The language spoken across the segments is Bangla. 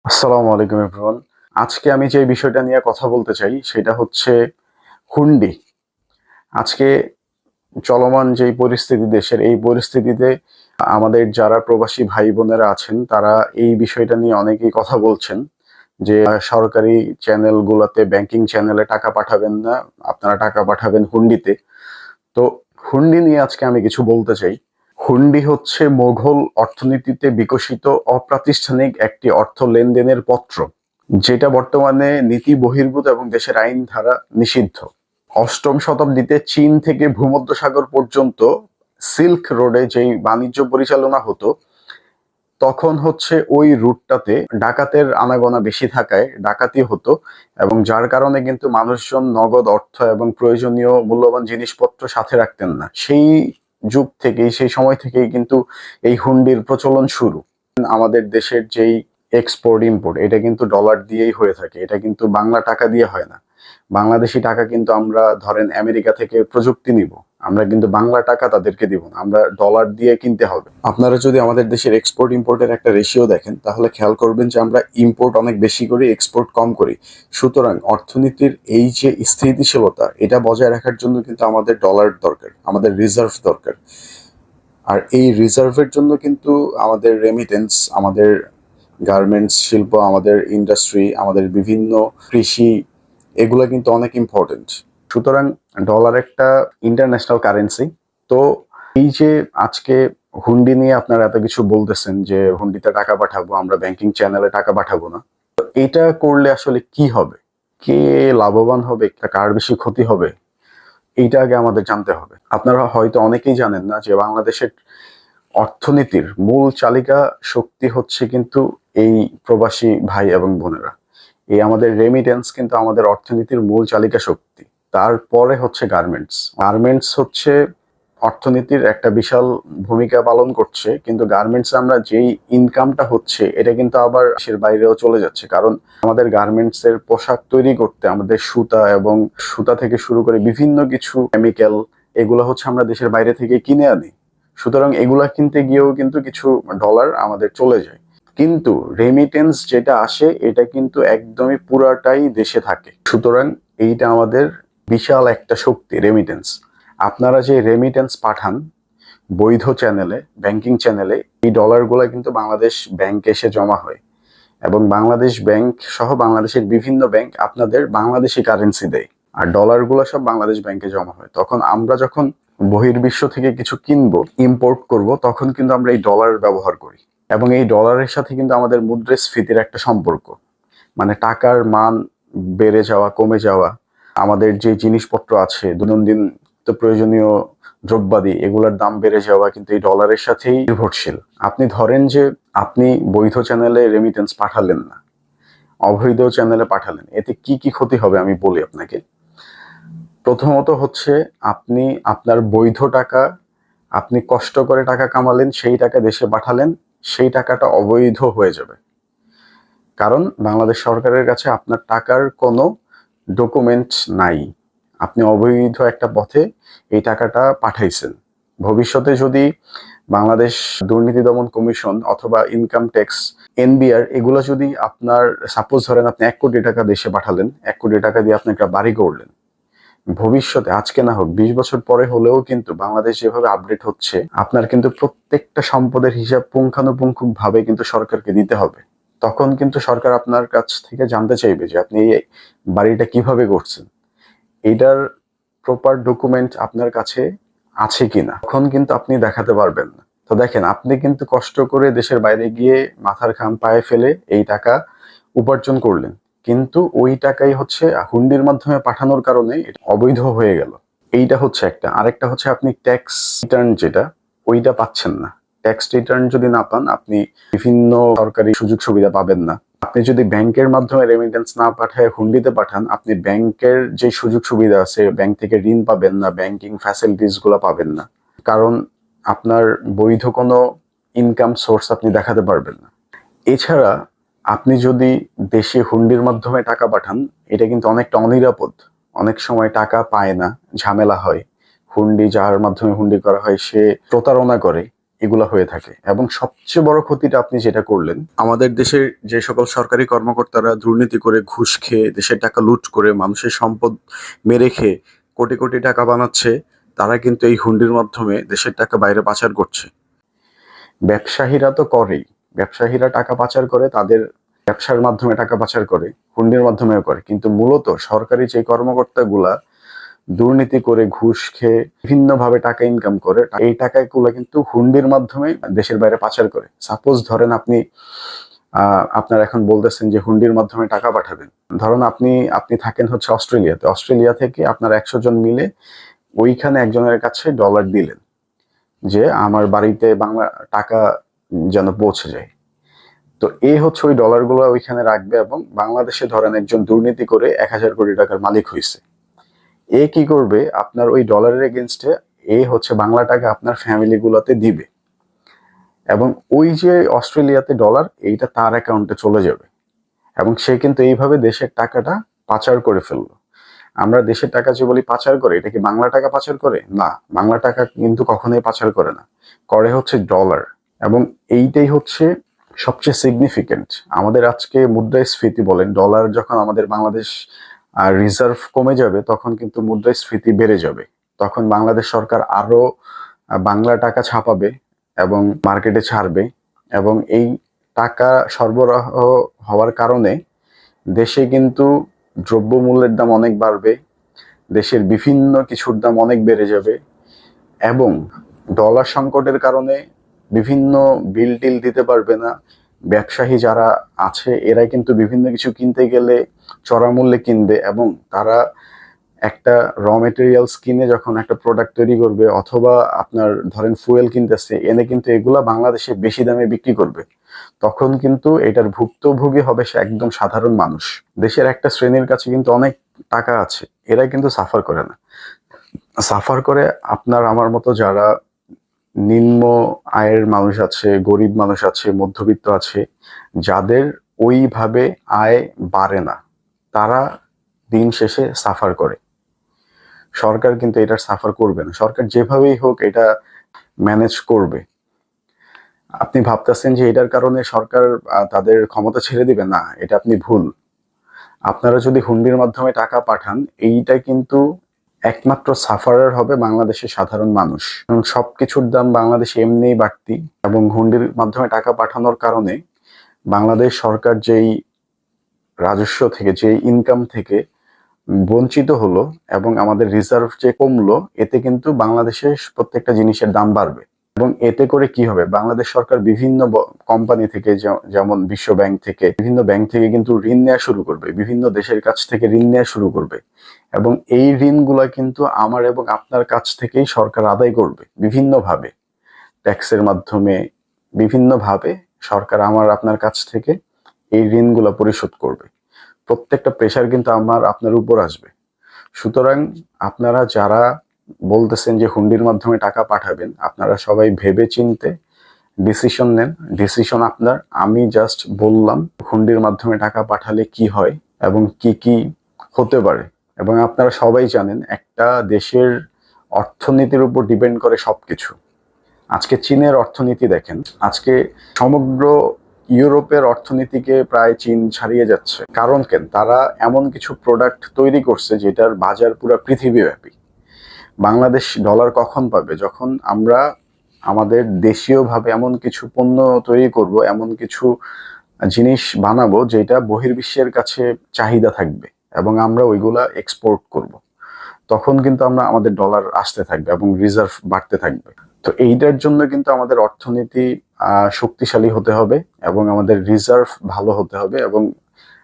আসসালামু আলাইকুম এভরিওয়ান। আজকে আমি যে বিষয়টা নিয়ে কথা বলতে চাই সেটা হচ্ছে হুন্ডি। আজকে চলমান যেই পরিস্থিতি দেশের, এই পরিস্থিতিতে আমাদের যারা প্রবাসী ভাই বোনেরা আছেন তারা এই বিষয়টা নিয়ে অনেকেই কথা বলছেন যে সরকারি চ্যানেলগুলোতে ব্যাংকিং চ্যানেলে টাকা পাঠাবেন না, আপনারা টাকা পাঠাবেন হুন্ডিতে। তো হুন্ডি নিয়ে আজকে আমি কিছু বলতে চাই। হুন্ডি হচ্ছে মোঘল অর্থনীতিতে বিকশিত অপ্রাতিষ্ঠানিক একটি অর্থ লেনদেনের পত্র, যেটা বর্তমানে নীতি বহির্ভূত এবং দেশের আইন ধারা নিষিদ্ধ। অষ্টম শতাব্দীতে চীন থেকে ভূমধ্যসাগর পর্যন্ত সিল্ক রোডে যেই বাণিজ্য পরিচালনা হতো, তখন হচ্ছে ওই রুটটাতে ডাকাতের আনাগোনা বেশি থাকায় ডাকাতি হতো, এবং যার কারণে কিন্তু মানুষজন নগদ অর্থ এবং প্রয়োজনীয় মূল্যবান জিনিসপত্র সাথে রাখতেন না। সেই যুগ থেকেই, সেই সময় থেকেই কিন্তু এই হুন্ডির প্রচলন শুরু। আমাদের দেশের যেই এক্সপোর্ট ইম্পোর্ট, এটা কিন্তু ডলার দিয়েই হয়ে থাকে, এটা কিন্তু বাংলা টাকা দিয়ে হয় না। বাংলাদেশি টাকা কিন্তু আমরা ধরেন আমেরিকা থেকে প্রযুক্তি নিব, আমরা কিন্তু বাংলা টাকা তাদেরকে দিব না, আমরা ডলার দিয়ে কিনতে হবে। আপনারা যদি আমাদের দেশের এক্সপোর্ট ইম্পোর্টের একটা রেশিও দেখেন তাহলে খেয়াল করবেন যে আমরা ইম্পোর্ট অনেক বেশি করি, এক্সপোর্ট কম করি। সুতরাং অর্থনীতির এই যে স্থিতিশীলতা, এটা বজায় রাখার জন্য কিন্তু আমাদের ডলার দরকার, আমাদের রিজার্ভ দরকার। আর এই রিজার্ভের জন্য কিন্তু আমাদের রেমিটেন্স, আমাদের গার্মেন্টস শিল্প, আমাদের ইন্ডাস্ট্রি, আমাদের বিভিন্ন কৃষি, এগুলো কিন্তু অনেক ইম্পর্টেন্ট। সুতরাং ডলার একটা ইন্টারন্যাশনাল কারেন্সি। তো এই যে আজকে হুন্ডি নিয়ে আপনারা এত কিছু বলতেছেন যে হুন্ডিতে টাকা পাঠাবো, আমরা ব্যাংকিং চ্যানেলে টাকা পাঠাবো না, তো এটা করলে আসলে কি হবে, কে লাভবান হবে, কার বেশি ক্ষতি হবে, এইটা আগে আমাদের জানতে হবে। আপনারা হয়তো অনেকেই জানেন না যে বাংলাদেশের অর্থনীতির মূল চালিকা শক্তি হচ্ছে কিন্তু এই প্রবাসী ভাই এবং বোনেরা। এই আমাদের রেমিটেন্স কিন্তু আমাদের অর্থনীতির মূল চালিকা শক্তি। তারপরে হচ্ছে গার্মেন্টস। গার্মেন্টস হচ্ছে অর্থনীতির একটা বিশাল ভূমিকা পালন করছে, কিন্তু গার্মেন্টস আমরা যেই ইনকামটা হচ্ছে এটা কিন্তু আবার দেশের বাইরেও চলে যাচ্ছে। কারণ আমাদের গার্মেন্টস এর পোশাক তৈরি করতে আমাদের সুতা, এবং সুতা থেকে শুরু করে বিভিন্ন কিছু কেমিক্যাল, এগুলো হচ্ছে আমরা দেশের বাইরে থেকে কিনে আনি। সুতরাং এগুলা কিনতে গিয়েও কিন্তু কিছু ডলার আমাদের চলে যায়। কিন্তু রেমিটেন্স যেটা আসে এটা কিন্তু একদমই পুরাটাই দেশে থাকে। সুতরাং এইটা আমাদের বিশাল একটা শক্তি, রেমিটেন্স। আপনারা যে রেমিটেন্স পাঠান বৈধ চ্যানেলে, ব্যাংকিং চ্যানেলে, এই ডলারগুলো কিন্তু বাংলাদেশ ব্যাংকে এসে জমা হয়, এবং বাংলাদেশ ব্যাংক সহ বাংলাদেশের বিভিন্ন ব্যাংক আপনাদের বাংলাদেশি কারেন্সি দেয়। আর ডলারগুলো সব বাংলাদেশ ব্যাংকে জমা হয়। তখন আমরা যখন বহির্বিশ্ব থেকে কিছু কিনবো, ইম্পোর্ট করব, তখন কিন্তু আমরা এই ডলার ব্যবহার করি। এবং এই ডলারের সাথে কিন্তু আমাদের মুদ্রাস্ফীতির একটা সম্পর্ক, মানে টাকার মান বেড়ে যাওয়া, কমে যাওয়া, আমাদের যে জিনিসপত্র আছে দৈনন্দিন তো প্রয়োজনীয় দ্রব্যাদি, এগুলোর দাম বেড়ে যাওয়া কিন্তু এই ডলারের সাথেই নির্ভরশীল। আপনি ধরেন যে আপনি বৈধ চ্যানেলে রেমিটেন্স পাঠালেন না, অবৈধ চ্যানেলে পাঠালেন, এতে কি কি ক্ষতি হবে আমি বলি আপনাকে। প্রথমত হচ্ছে, আপনি আপনার বৈধ টাকা, আপনি কষ্ট করে টাকা কামালেন, সেই টাকা দেশে পাঠালেন, সেই টাকাটা অবৈধ হয়ে যাবে। কারণ বাংলাদেশ সরকারের কাছে আপনার টাকার কোনো ডকুমেন্ট নাই, আপনি অবৈধ একটা পথে এই টাকাটা পাঠাইছেন। ভবিষ্যতে যদি বাংলাদেশ দুর্নীতি দমন কমিশন অথবা ইনকাম ট্যাক্স, এনবিআর, এগুলো যদি আপনার, সাপোজ ধরেন আপনি 1 কোটি টাকা দেশে পাঠালেন, 1 কোটি টাকা দিয়ে আপনি একটা বাড়ি করলেন, ভবিষ্যতে আজকে না হোক 20 বছর পরে হলেও কিন্তু বাংলাদেশ যেভাবে আপডেট হচ্ছে, আপনার কিন্তু প্রত্যেকটা সম্পদের হিসাব পুঙ্খানুপুঙ্খিক ভাবে কিন্তু সরকারকে দিতে হবে। তখন কিন্তু সরকার আপনার কাছ থেকে জানতে চাইবে যে আপনি এই বাড়িটা কিভাবে করছেন, এইটার প্রপার ডকুমেন্ট আপনার কাছে আছে কিনা, তখন কিন্তু আপনি দেখাতে পারবেন না। তো দেখেন, আপনি কিন্তু কষ্ট করে দেশের বাইরে গিয়ে মাথার ঘাম পায়ে ফেলে এই টাকা উপার্জন করলেন, কিন্তু ওই টাকাই হচ্ছে হুন্ডির মাধ্যমে পাঠানোর কারণে এটা অবৈধ হয়ে গেল। এইটা হচ্ছে একটা। আরেকটা হচ্ছে, আপনি ট্যাক্স রিটার্ন যেটা, ওইটা পাচ্ছেন না। ট্যাক্স রিটার্ন যদি না পান, আপনি বিভিন্ন সরকারি সুযোগ সুবিধা পাবেন না। আপনি যদি ব্যাংকের মাধ্যমে রেমিটেন্স না পাঠায় হুন্ডিতে পাঠান, আপনি ব্যাংকের যে সুযোগ সুবিধা আছে, ব্যাংক থেকে ঋণ পাবেন না, ব্যাংকিং ফ্যাসিলিটিস গুলো পাবেন না। কারণ আপনার বৈধ কোনো ইনকাম সোর্স আপনি দেখাতে পারবেন না। এছাড়া আপনি যদি দেশে হুন্ডির মাধ্যমে টাকা পাঠান, এটা কিন্তু অনেকটা অনিরাপদ। অনেক সময় টাকা পায় না, ঝামেলা হয়। হুন্ডি, যার মাধ্যমে হুন্ডি করা হয়, সে প্রতারণা করে, এগুলা হয়ে থাকে। এবং সবচেয়ে বড় ক্ষতিটা আপনি যেটা করলেন, আমাদের দেশের যে সকল সরকারি কর্মকর্তারা দুর্নীতি করে, ঘুষ খেয়ে, দেশের টাকা লুট করে, মানুষের সম্পদ মেরে খেয়ে কোটি কোটি টাকা বানাচ্ছে, তারা কিন্তু এই হুন্ডির মাধ্যমে দেশের টাকা বাইরে পাচার করছে। ব্যবসায়ীরা তো করেই, ব্যবসায়ীরা টাকা পাচার করে, তাদের ব্যবসার মাধ্যমে টাকা পাচার করে, হুন্ডির মাধ্যমেও করে, কিন্তু মূলত সরকারি যে কর্মকর্তাগুলা দুর্নীতি করে, ঘুষ খেয়ে বিভিন্নভাবে টাকা ইনকাম করে, এই টাকাগুলো কিন্তু হুন্ডির মাধ্যমে দেশের বাইরে পাচার করে। সাপোজ ধরেন আপনার এখন বলতেছেন যে হুন্ডির মাধ্যমে টাকা পাঠাবেন। ধরুন আপনি থাকেন হচ্ছে অস্ট্রেলিয়াতে, অস্ট্রেলিয়া থেকে আপনার 100 জন মিলে ওইখানে একজনের কাছে ডলার দিলেন যে আমার বাড়িতে বাংলা টাকা যেন পৌঁছে যায়। তো এই হচ্ছে ওই ডলারগুলো ওইখানে রাখবে, এবং বাংলাদেশে ধরেন একজন দুর্নীতি করে 1000 কোটি টাকার মালিক হয়েছে। এ কি করবে, আপনার ওই ডলারের এগেনস্টে হচ্ছে বাংলা টাকা আপনার ফ্যামিলি গুলোতে দিবে, এবং ওই যে অস্ট্রেলিয়াতে ডলার, এইটা তার অ্যাকাউন্টে চলে যাবে, এবং সে কিন্তু এইভাবে দেশের টাকাটা পাচার করে ফেললো। আমরা দেশের টাকা যে বলি পাচার করে, এটা কি বাংলা টাকা পাচার করে? না, বাংলা টাকা কিন্তু কখনোই পাচার করে না, করে হচ্ছে ডলার। এবং এইটাই হচ্ছে সবচেয়ে সিগনিফিকেন্ট। আমাদের আজকে মুদ্রাস্ফীতি বলেন, ডলার যখন আমাদের বাংলাদেশ রিজার্ভ কমে যাবে, তখন কিন্তু মুদ্রাস্ফীতি বেড়ে যাবে। তখন বাংলাদেশ সরকার আরো বাংলা টাকা ছাপাবে এবং মার্কেটে ছাড়বে, এবং এই টাকা সরবরাহ হওয়ার কারণে দেশে কিন্তু দ্রব্যমূল্যের দাম অনেক বাড়বে, দেশের বিভিন্ন কিছুর দাম অনেক বেড়ে যাবে, এবং ডলার সংকটের কারণে বিভিন্ন বিল টিল দিতে পারবে না। ব্যবসায়ী যারা আছে এরা কিন্তু বিভিন্ন কিছু কিনতে গেলে চড়া মূল্যে কিনবে, এবং তারা একটা র মেটেরিয়ালস কিনে যখন একটা প্রোডাক্ট তৈরি করবে, অথবা আপনার ধরেন ফুয়েল কিনতেছে, এনে কিন্তু এগুলা বাংলাদেশে বেশি দামে বিক্রি করবে। তখন কিন্তু এটার ভুক্তভোগী হবে সে একদম সাধারণ মানুষ। দেশের একটা শ্রেণীর কাছে কিন্তু অনেক টাকা আছে, এরা কিন্তু সাফার করে না। সাফার করে আপনার আমার মতো যারা নিম্ন আয়ের মানুষ আছে, গরিব মানুষ আছে, মধ্যবিত্ত আছে, যাদের ওইভাবে আয় বাড়ে না, তারা দিন শেষে সাফার করে। সরকার কিন্তু এটার সাফার করবে না, সরকার যেভাবেই হোক এটা ম্যানেজ করবে। আপনি ভাবতেছেন যে এটার কারণে সরকার তাদের ক্ষমতা ছেড়ে দিবে, না, এটা আপনি ভুল। আপনারা যদি হুন্ডির মাধ্যমে টাকা পাঠান, এইটা কিন্তু একমাত্র সাফারার হবে বাংলাদেশের সাধারণ মানুষ। এবং সবকিছুর দাম বাংলাদেশে এমনিই বাড়তি, এবং হুন্ডির মাধ্যমে টাকা পাঠানোর কারণে বাংলাদেশ সরকার যেই রাজস্ব থেকে, যেই ইনকাম থেকে বঞ্চিত হলো, এবং আমাদের রিজার্ভ যে কমলো, এতে কিন্তু বাংলাদেশের প্রত্যেকটা জিনিসের দাম বাড়বে। এবং এতে করে কি হবে, বাংলাদেশ সরকার বিভিন্ন কোম্পানি থেকে, যেমন বিশ্ব ব্যাংক থেকে, বিভিন্ন ব্যাংক থেকে কিন্তু ঋণ নেওয়া শুরু করবে, বিভিন্ন দেশের কাছ থেকে ঋণ নেওয়া শুরু করবে, এবং এই ঋণগুলা কিন্তু আমার এবং আপনার কাছ থেকেই সরকার আদায় করবে বিভিন্নভাবে, ট্যাক্সের মাধ্যমে, বিভিন্নভাবে সরকার আমার আপনার কাছ থেকে এই ঋণগুলা পরিশোধ করবে। প্রত্যেকটা প্রেশার কিন্তু আমার আপনার উপর আসবে। সুতরাং আপনারা যারা বলতেছেন যে হুন্ডির মাধ্যমে টাকা পাঠাবেন, আপনারা সবাই ভেবে চিনতে ডিসিশন নেন। ডিসিশন আপনার। আমি জাস্ট বললাম হুন্ডির মাধ্যমে টাকা পাঠালে কি হয় এবং কি কি হতে পারে। এবং আপনারা সবাই জানেন একটা দেশের অর্থনীতির উপর ডিপেন্ড করে সবকিছু। আজকে চীনের অর্থনীতি দেখেন, আজকে সমগ্র ইউরোপের অর্থনীতিকে প্রায় চীন ছাড়িয়ে যাচ্ছে। কারণ কেন? তারা এমন কিছু প্রোডাক্ট তৈরি করছে যেটার বাজার পুরো পৃথিবীব্যাপী। বাংলাদেশ ডলার কখন পাবে? যখন আমরা আমাদের দেশীয়ভাবে এমন কিছু পণ্য তৈরি করব, এমন কিছু জিনিস বানাবো যেটা বহির্বিশ্বের কাছে চাহিদা থাকবে, এবং আমরা ওইগুলা এক্সপোর্ট করব। তখন কিন্তু আমাদের ডলার আসতে থাকবে এবং রিজার্ভ বাড়তে থাকবে। তো এইটার জন্য কিন্তু আমাদের অর্থনীতি শক্তিশালী হতে হবে, এবং আমাদের রিজার্ভ ভালো হতে হবে, এবং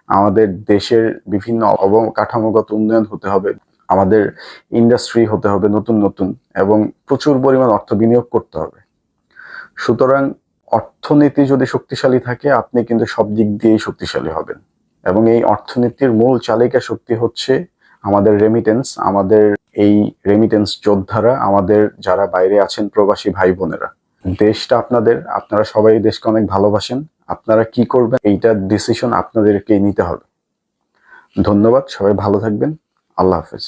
আমাদের দেশের বিভিন্ন অবকাঠামোগত উন্নয়ন হতে হবে, আমাদের ইন্ডাস্ট্রি হতে হবে নতুন নতুন, এবং প্রচুর পরিমাণ অর্থ বিনিয়োগ করতে হবে। সুতরাং অর্থনীতি যদি শক্তিশালী থাকে, আপনি কিন্তু সব দিক দিয়েই শক্তিশালী হবেন। এবং এই অর্থনীতির মূল চালিকা শক্তি হচ্ছে আমাদের রেমিটেন্স, আমাদের এই রেমিটেন্স যোদ্ধারা, আমাদের যারা বাইরে আছেন প্রবাসী ভাই বোনেরা। দেশটা আপনাদের, আপনারা সবাই দেশকে অনেক ভালোবাসেন। আপনারা কি করবেন এইটার ডিসিশন আপনাদেরকেই নিতে হবে। ধন্যবাদ, সবাই ভালো থাকবেন। আল্লাহ হাফেজ।